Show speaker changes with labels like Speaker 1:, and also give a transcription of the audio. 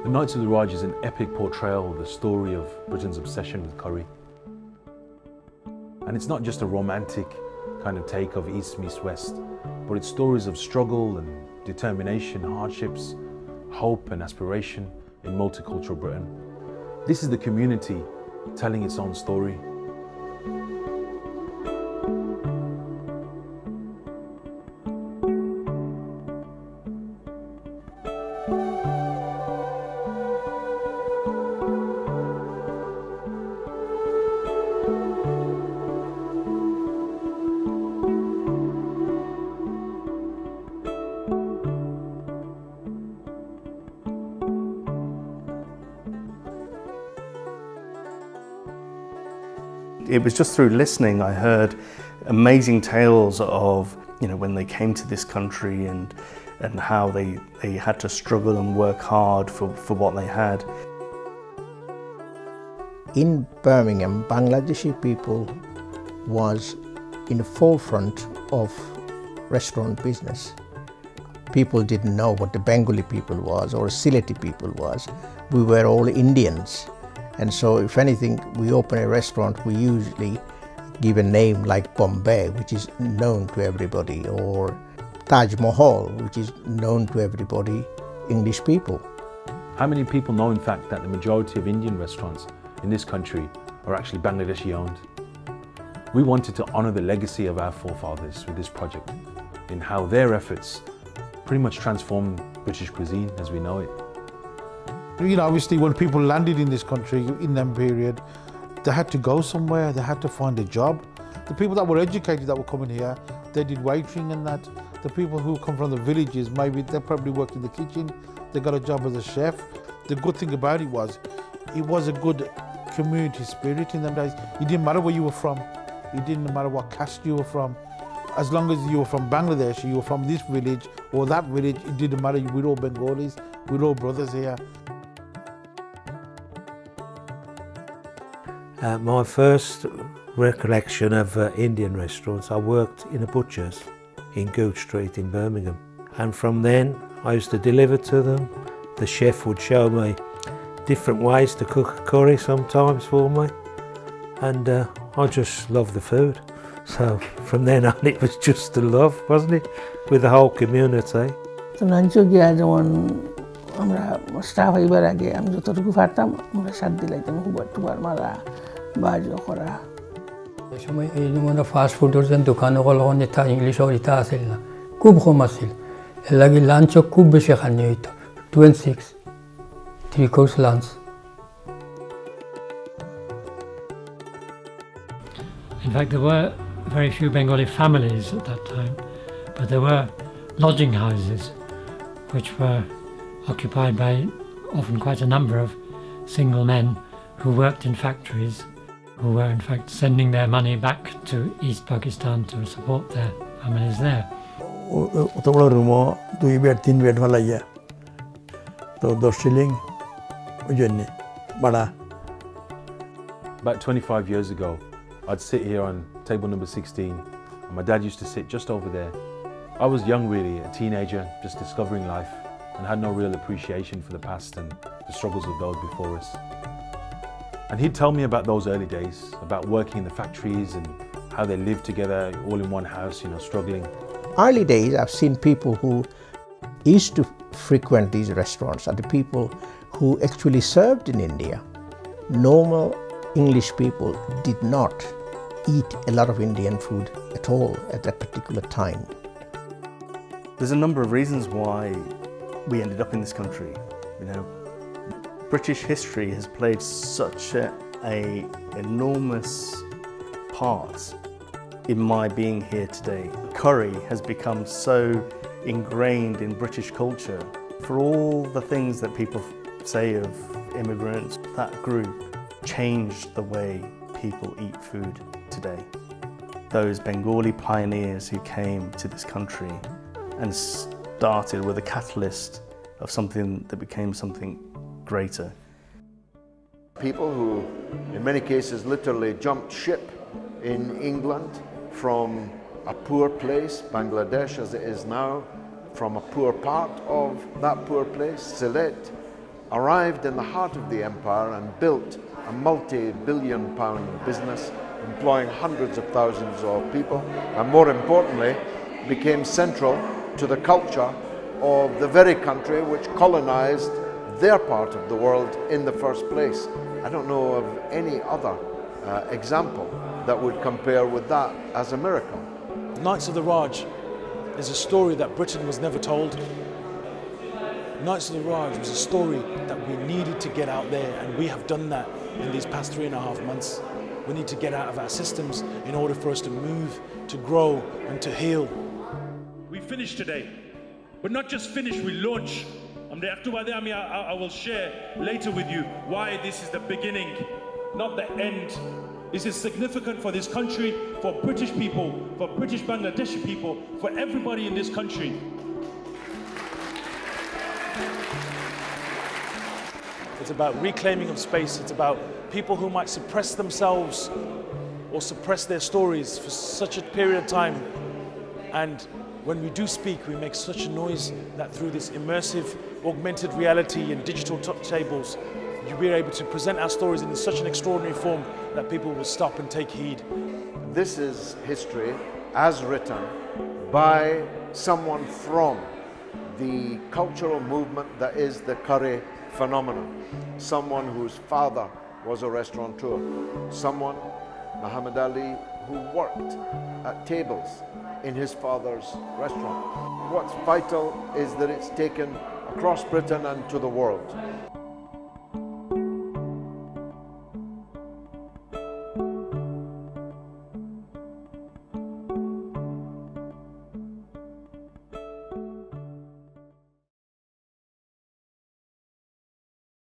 Speaker 1: Nights of the Raj is an epic portrayal of the story of Britain's obsession with curry. And it's not just a romantic kind of take of East meets West, but it's stories of struggle and determination, hardships, hope and aspiration in multicultural Britain. This is the community telling its own story.
Speaker 2: It was just through listening I heard amazing tales of, when they came to this country and how they had to struggle and work hard for what they had.
Speaker 3: In Birmingham, Bangladeshi people was in the forefront of restaurant business. People didn't know what the Bengali people was or Sylheti people was. We were all Indians. And so if anything, we open a restaurant, we usually give a name like Bombay, which is known to everybody, or Taj Mahal, which is known to everybody, English people.
Speaker 1: How many people know, in fact, that the majority of Indian restaurants in this country are actually Bangladeshi owned? We wanted to honour the legacy of our forefathers with this project, in how their efforts pretty much transformed British cuisine as we know it.
Speaker 4: Obviously when people landed in this country in that period, they had to go somewhere, they had to find a job. The people that were educated that were coming here, they did waitering and that. The people who come from the villages, maybe they probably worked in the kitchen, they got a job as a chef. The good thing about it was a good community spirit in them days. It didn't matter where you were from, it didn't matter what caste you were from. As long as you were from Bangladesh, you were from this village or that village, it didn't matter, we're all Bengalis, we're all brothers here.
Speaker 5: My first recollection of Indian restaurants, I worked in a butcher's in Gooch Street in Birmingham. And from then I used to deliver to them. The chef would show me different ways to cook a curry sometimes for me. And I just loved the food. So from then on it was just a love, wasn't it? With the whole community.
Speaker 6: আমরা staff হইবার আগে আমি যতটুকু পারতাম আমরা সাথ দিলাইতাম Huber টুবার মারা বাজো করা
Speaker 7: এই সময় এই মানে ফাস্ট ফুডের যে দোকান ওগুলো ইতা ইংলিশর ইতা আছিল না খুব কম আছিল এর লাগি লাঞ্চও খুব বেশি খানি হইতো 26 3 course lunch.
Speaker 8: In fact, there were very few Bengali families at that time, but there were lodging houses which were occupied by often quite a number of single men who worked in factories, who were in fact sending their money back to East Pakistan to support their families there.
Speaker 1: About 25 years ago, I'd sit here on table number 16 and my dad used to sit just over there. I was young really, a teenager, just discovering life, and had no real appreciation for the past and the struggles of those before us. And he'd tell me about those early days, about working in the factories and how they lived together all in one house, struggling.
Speaker 3: Early days, I've seen people who used to frequent these restaurants are the people who actually served in India. Normal English people did not eat a lot of Indian food at all at that particular time.
Speaker 2: There's a number of reasons why we ended up in this country. British history has played such an enormous part in my being here today. Curry has become so ingrained in British culture. For all the things that people say of immigrants, that group changed the way people eat food today. Those Bengali pioneers who came to this country and started with a catalyst of something that became something greater.
Speaker 9: People who, in many cases, literally jumped ship in England from a poor place, Bangladesh as it is now, from a poor part of that poor place, Sylhet, arrived in the heart of the empire and built a multi-billion pound business, employing hundreds of thousands of people, and more importantly, became central to the culture of the very country which colonized their part of the world in the first place. I don't know of any other example that would compare with that as a miracle.
Speaker 1: Knights of the Raj is a story that Britain was never told. Knights of the Raj was a story that we needed to get out there, and we have done that in these past 3.5 months. We need to get out of our systems in order for us to move, to grow, and to heal.
Speaker 10: We finished today, but not just finish, we launch. I will share later with you why this is the beginning, not the end. This is significant for this country, for British people, for British Bangladeshi people, for everybody in this country.
Speaker 1: It's about reclaiming of space. It's about people who might suppress themselves or suppress their stories for such a period of time. And when we do speak, we make such a noise that through this immersive, augmented reality and digital tables, you'll be able to present our stories in such an extraordinary form that people will stop and take heed.
Speaker 9: This is history as written by someone from the cultural movement that is the curry phenomenon. Someone whose father was a restaurateur. Someone, Muhammad Ali, who worked at tables in his father's restaurant. What's vital is that it's taken across Britain and to the world.